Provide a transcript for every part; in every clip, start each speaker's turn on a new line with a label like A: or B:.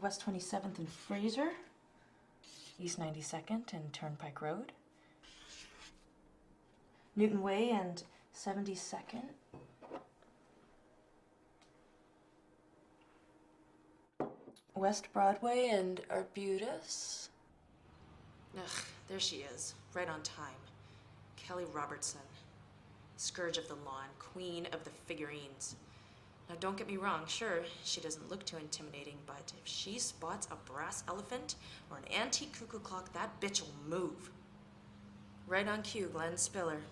A: West 27th and Fraser, East 92nd and Turnpike Road, Newton Way and 72nd, West Broadway and Arbutus.
B: Ugh, there she is, right on time. Kelly Robertson. Scourge of the lawn, queen of the figurines. Now don't get me wrong, sure, she doesn't look too intimidating, but if she spots a brass elephant or an antique cuckoo clock, that bitch will move. Right on cue, Glenn Spiller.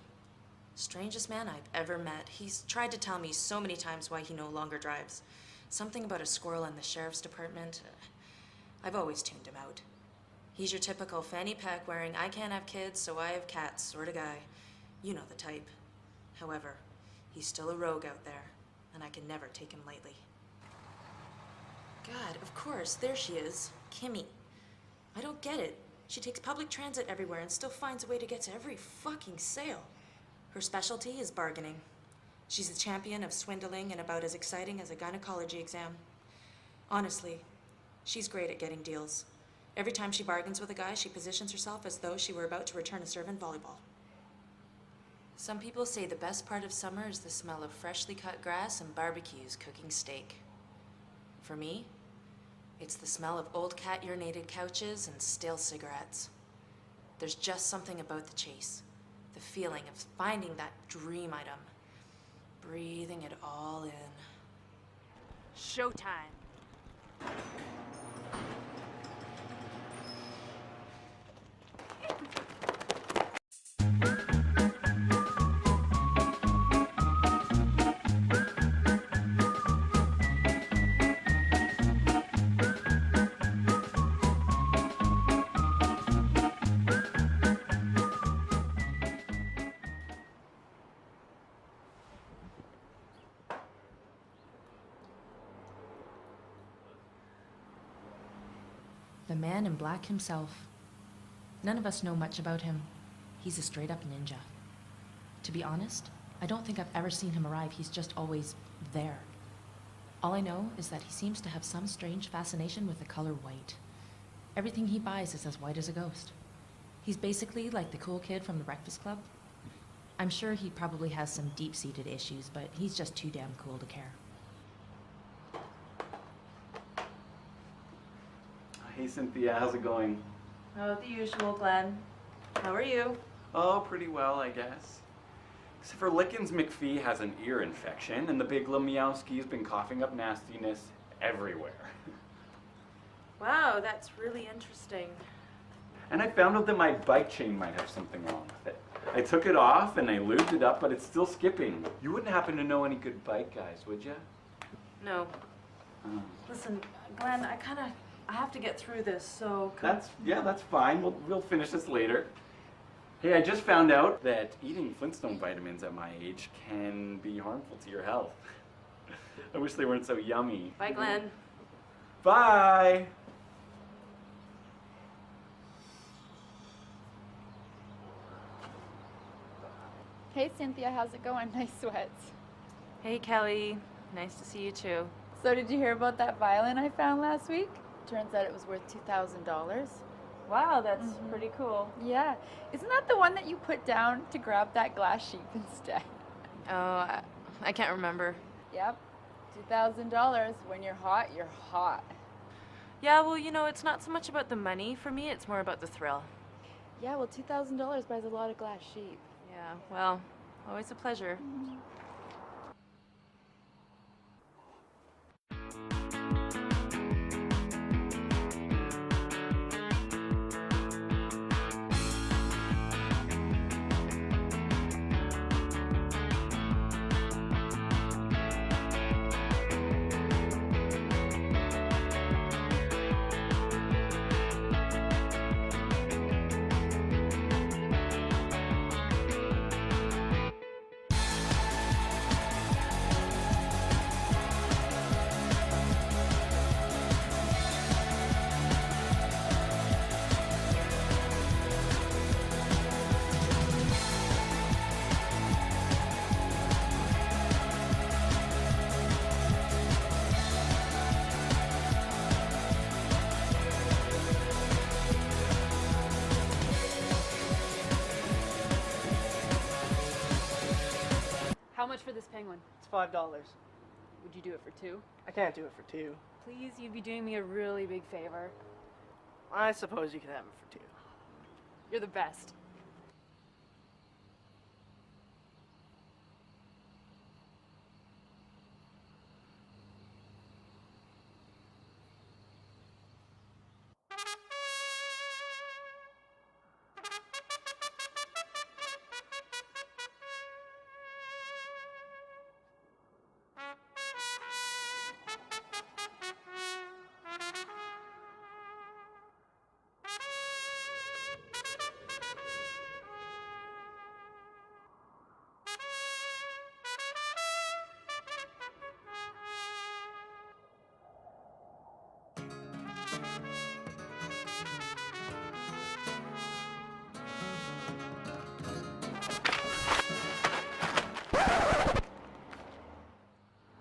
B: Strangest man I've ever met. He's tried to tell me so many times why he no longer drives. Something about a squirrel in the sheriff's department. I've always tuned him out. He's your typical fanny pack wearing I can't have kids so I have cats sort of guy. You know the type. However, he's still a rogue out there, and I can never take him lightly. God, of course, there she is, Kimmy. I don't get it. She takes public transit everywhere and still finds a way to get to every fucking sale. Her specialty is bargaining. She's a champion of swindling and about as exciting as a gynecology exam. Honestly, she's great at getting deals. Every time she bargains with a guy, she positions herself as though she were about to return a serve in volleyball. Some people say the best part of summer is the smell of freshly cut grass and barbecues cooking steak. For me, it's the smell of old cat urinated couches and stale cigarettes. There's just something about the chase, the feeling of finding that dream item, breathing it all in. Showtime.
A: The man in black himself. None of us know much about him. He's a straight-up ninja. To be honest, I don't think I've ever seen him arrive. He's just always there. All I know is that he seems to have some strange fascination with the color white. Everything he buys is as white as a ghost. He's basically like the cool kid from the Breakfast Club. I'm sure he probably has some deep-seated issues, but he's just too damn cool to care.
C: Hey Cynthia, how's it going?
A: Oh, the usual, Glenn. How are you?
C: Oh, pretty well, I guess. Except for Lickens McPhee has an ear infection, and the big Lemiowski's been coughing up nastiness everywhere.
A: Wow, that's really interesting.
C: And I found out that my bike chain might have something wrong with it. I took it off and I lubed it up, but it's still skipping. You wouldn't happen to know any good bike guys, would you?
A: No.
C: Oh.
A: Listen, Glenn, I have to get through this, so...
C: That's fine. We'll finish this later. Hey, I just found out that eating Flintstone vitamins at my age can be harmful to your health. I wish they weren't so yummy.
A: Bye, Glenn.
C: Bye!
D: Hey Cynthia, how's it going? Nice sweats.
A: Hey, Kelly. Nice to see you, too.
D: So did you hear about that violin I found last week? Turns out it was worth $2,000.
A: Wow, that's pretty cool.
D: Yeah. Isn't that the one that you put down to grab that glass sheep instead?
A: Oh, I can't remember.
D: Yep. $2,000. When you're hot, you're hot.
A: Yeah, well, you know, it's not so much about the money for me, it's more about the thrill.
D: Yeah, well, $2,000 buys a lot of glass sheep.
A: Yeah, well, always a pleasure.
D: for this penguin?
E: It's $5.
D: Would you do it for 2?
E: I can't do it for 2.
D: Please, you'd be doing me a really big favor.
E: I suppose you could have it for 2.
D: You're the best.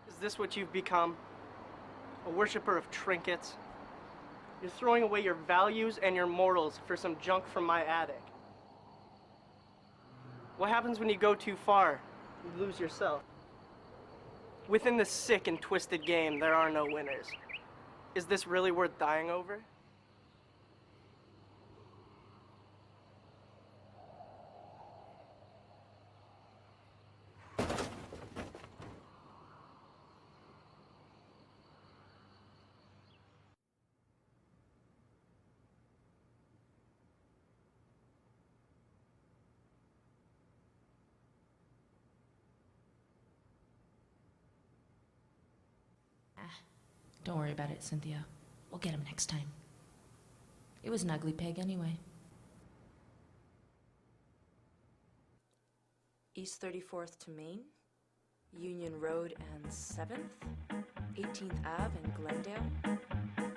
E: Is this what you've become? A worshiper of trinkets? You're throwing away your values and your morals for some junk from my attic. What happens when you go too far? You lose yourself. Within this sick and twisted game, there are no winners. Is this really worth dying over?
A: Don't worry about it, Cynthia. We'll get him next time. It was an ugly pig anyway.
B: East 34th to Main, Union Road and 7th, 18th Ave in Glendale.